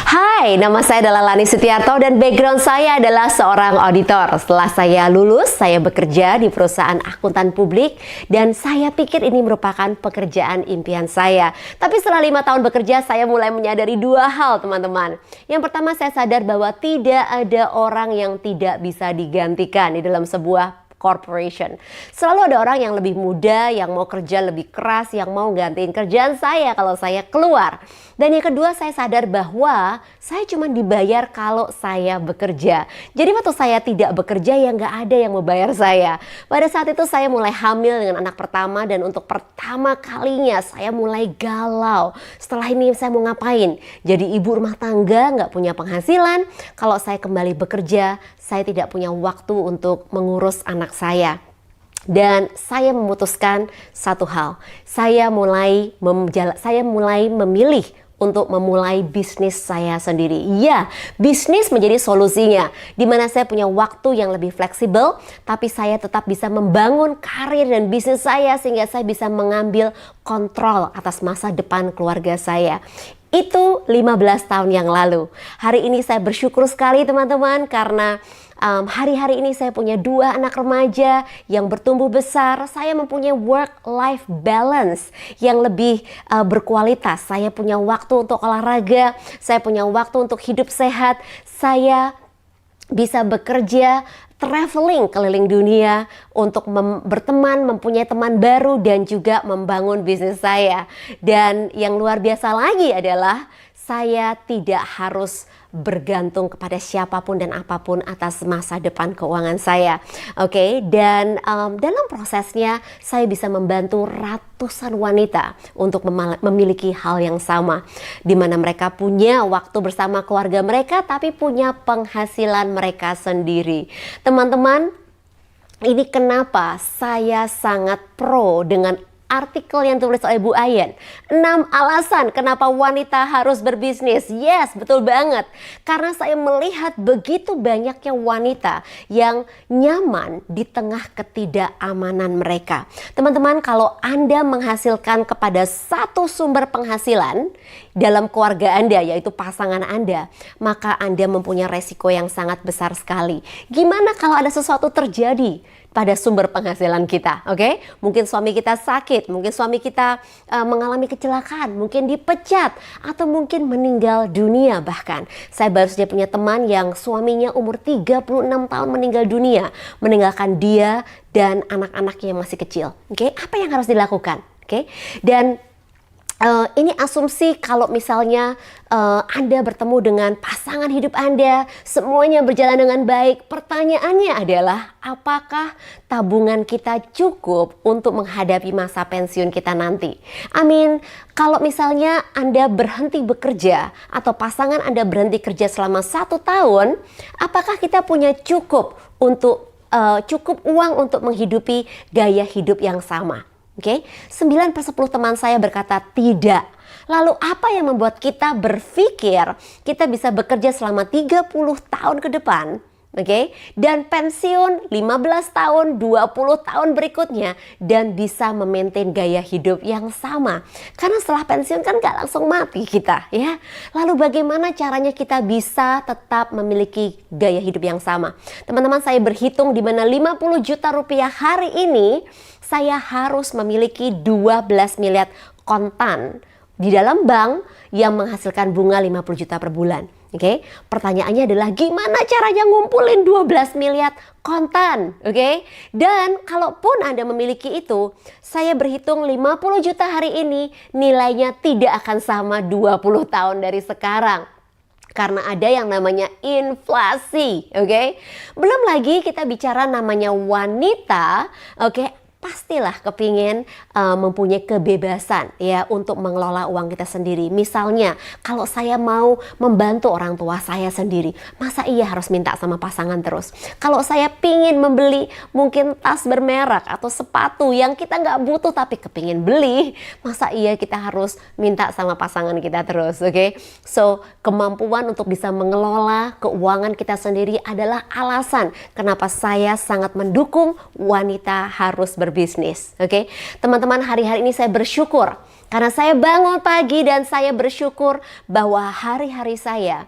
Hai, nama saya adalah Lani Setiarto dan background saya adalah seorang auditor. Setelah saya lulus, saya bekerja di perusahaan akuntan publik dan saya pikir ini merupakan pekerjaan impian saya. Tapi setelah 5 tahun bekerja, saya mulai menyadari dua hal, teman-teman. Yang pertama, saya sadar bahwa tidak ada orang yang tidak bisa digantikan di dalam sebuah corporation. Selalu ada orang yang lebih muda, yang mau kerja lebih keras, yang mau gantiin kerjaan saya kalau saya keluar. Dan yang kedua, saya sadar bahwa saya cuma dibayar kalau saya bekerja. Jadi waktu saya tidak bekerja, ya nggak ada yang membayar saya. Pada saat itu saya mulai hamil dengan anak pertama dan untuk pertama kalinya saya mulai galau. Setelah ini saya mau ngapain? Jadi ibu rumah tangga, nggak punya penghasilan. Kalau saya kembali bekerja, saya tidak punya waktu untuk mengurus anak saya. Dan saya memutuskan satu hal. Saya mulai memilih untuk memulai bisnis saya sendiri. Ya, bisnis menjadi solusinya. Di mana saya punya waktu yang lebih fleksibel, tapi saya tetap bisa membangun karir dan bisnis saya sehingga saya bisa mengambil kontrol atas masa depan keluarga saya. Itu 15 tahun yang lalu. Hari ini saya bersyukur sekali teman-teman karena hari-hari ini saya punya 2 anak remaja yang bertumbuh besar. Saya mempunyai work-life balance yang lebih berkualitas. Saya punya waktu untuk olahraga, saya punya waktu untuk hidup sehat, saya bisa bekerja, traveling keliling dunia untuk berteman, mempunyai teman baru dan juga membangun bisnis saya. Dan yang luar biasa lagi adalah saya tidak harus bergantung kepada siapapun dan apapun atas masa depan keuangan saya. Oke, dan dalam prosesnya saya bisa membantu ratusan wanita untuk memiliki hal yang sama, di mana mereka punya waktu bersama keluarga mereka tapi punya penghasilan mereka sendiri. Teman-teman, ini kenapa saya sangat pro dengan artikel yang tulis oleh Bu Ayen. 6 alasan kenapa wanita harus berbisnis. Yes, betul banget. Karena saya melihat begitu banyaknya wanita yang nyaman di tengah ketidakamanan mereka. Teman-teman, kalau Anda menghasilkan kepada satu sumber penghasilan dalam keluarga Anda, yaitu pasangan Anda, maka Anda mempunyai resiko yang sangat besar sekali. Gimana kalau ada sesuatu terjadi pada sumber penghasilan kita, oke? Mungkin suami kita sakit, mungkin suami kita mengalami kecelakaan, mungkin dipecat, atau mungkin meninggal dunia bahkan. Saya baru saja punya teman yang suaminya umur 36 tahun meninggal dunia, meninggalkan dia dan anak-anaknya yang masih kecil, oke? Apa yang harus dilakukan, oke? Dan ini asumsi kalau misalnya Anda bertemu dengan pasangan hidup Anda, semuanya berjalan dengan baik. Pertanyaannya adalah, apakah tabungan kita cukup untuk menghadapi masa pensiun kita nanti? Kalau misalnya Anda berhenti bekerja atau pasangan Anda berhenti kerja selama 1 tahun, apakah kita punya cukup uang untuk menghidupi gaya hidup yang sama? Oke, 9/10 teman saya berkata tidak. Lalu apa yang membuat kita berpikir kita bisa bekerja selama 30 tahun ke depan? Oke, dan pensiun 15 tahun, 20 tahun berikutnya dan bisa memaintain gaya hidup yang sama. Karena setelah pensiun kan gak langsung mati kita, ya. Lalu bagaimana caranya kita bisa tetap memiliki gaya hidup yang sama? Teman-teman, saya berhitung di mana 50 juta rupiah hari ini saya harus memiliki 12 miliar kontan di dalam bank yang menghasilkan bunga 50 juta per bulan. Oke, pertanyaannya adalah gimana caranya ngumpulin 12 miliar kontan, oke? Dan kalaupun Anda memiliki itu, saya berhitung 50 juta hari ini nilainya tidak akan sama 20 tahun dari sekarang. Karena ada yang namanya inflasi, oke? Belum lagi kita bicara namanya wanita, oke? Pastilah kepingin mempunyai kebebasan ya untuk mengelola uang kita sendiri. Misalnya kalau saya mau membantu orang tua saya sendiri, masa iya harus minta sama pasangan terus? Kalau saya pingin membeli mungkin tas bermerek atau sepatu yang kita nggak butuh tapi kepingin beli, masa iya kita harus minta sama pasangan kita terus, oke? So, kemampuan untuk bisa mengelola keuangan kita sendiri adalah alasan kenapa saya sangat mendukung wanita harus berbisnis. berbisnis. Oke, teman-teman, hari-hari ini saya bersyukur karena saya bangun pagi dan saya bersyukur bahwa hari-hari saya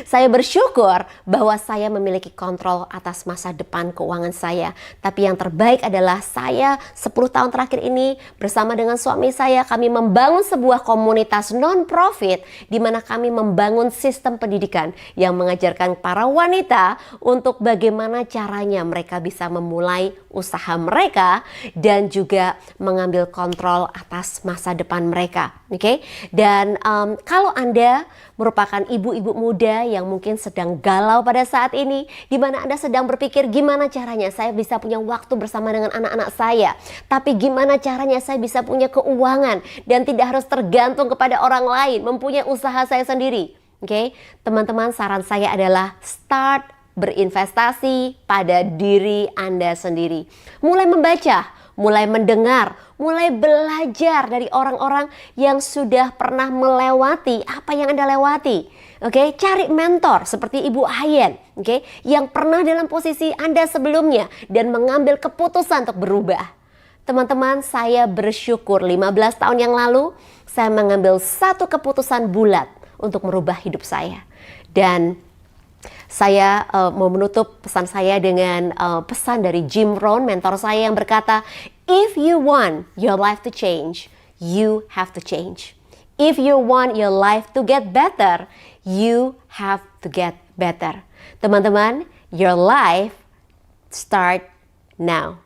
saya bersyukur bahwa saya memiliki kontrol atas masa depan keuangan saya. Tapi yang terbaik adalah saya 10 tahun terakhir ini bersama dengan suami saya, kami membangun sebuah komunitas non-profit di mana kami membangun sistem pendidikan yang mengajarkan para wanita untuk bagaimana caranya mereka bisa memulai usaha mereka dan juga mengambil kontrol atas masa depan mereka. Oke? Dan kalau Anda merupakan ibu-ibu muda yang mungkin sedang galau pada saat ini, di mana Anda sedang berpikir gimana caranya saya bisa punya waktu bersama dengan anak-anak saya, tapi gimana caranya saya bisa punya keuangan dan tidak harus tergantung kepada orang lain, mempunyai usaha saya sendiri. Oke, teman-teman, saran saya adalah start berinvestasi pada diri Anda sendiri. Mulai membaca, mulai mendengar, mulai belajar dari orang-orang yang sudah pernah melewati apa yang Anda lewati. Oke, cari mentor seperti Ibu Hayen, oke, yang pernah dalam posisi Anda sebelumnya dan mengambil keputusan untuk berubah. Teman-teman, saya bersyukur 15 tahun yang lalu saya mengambil satu keputusan bulat untuk merubah hidup saya. Dan saya mau menutup pesan saya dengan pesan dari Jim Rohn, mentor saya, yang berkata, "If you want your life to change, you have to change. If you want your life to get better, you have to get better." Teman-teman, your life start now.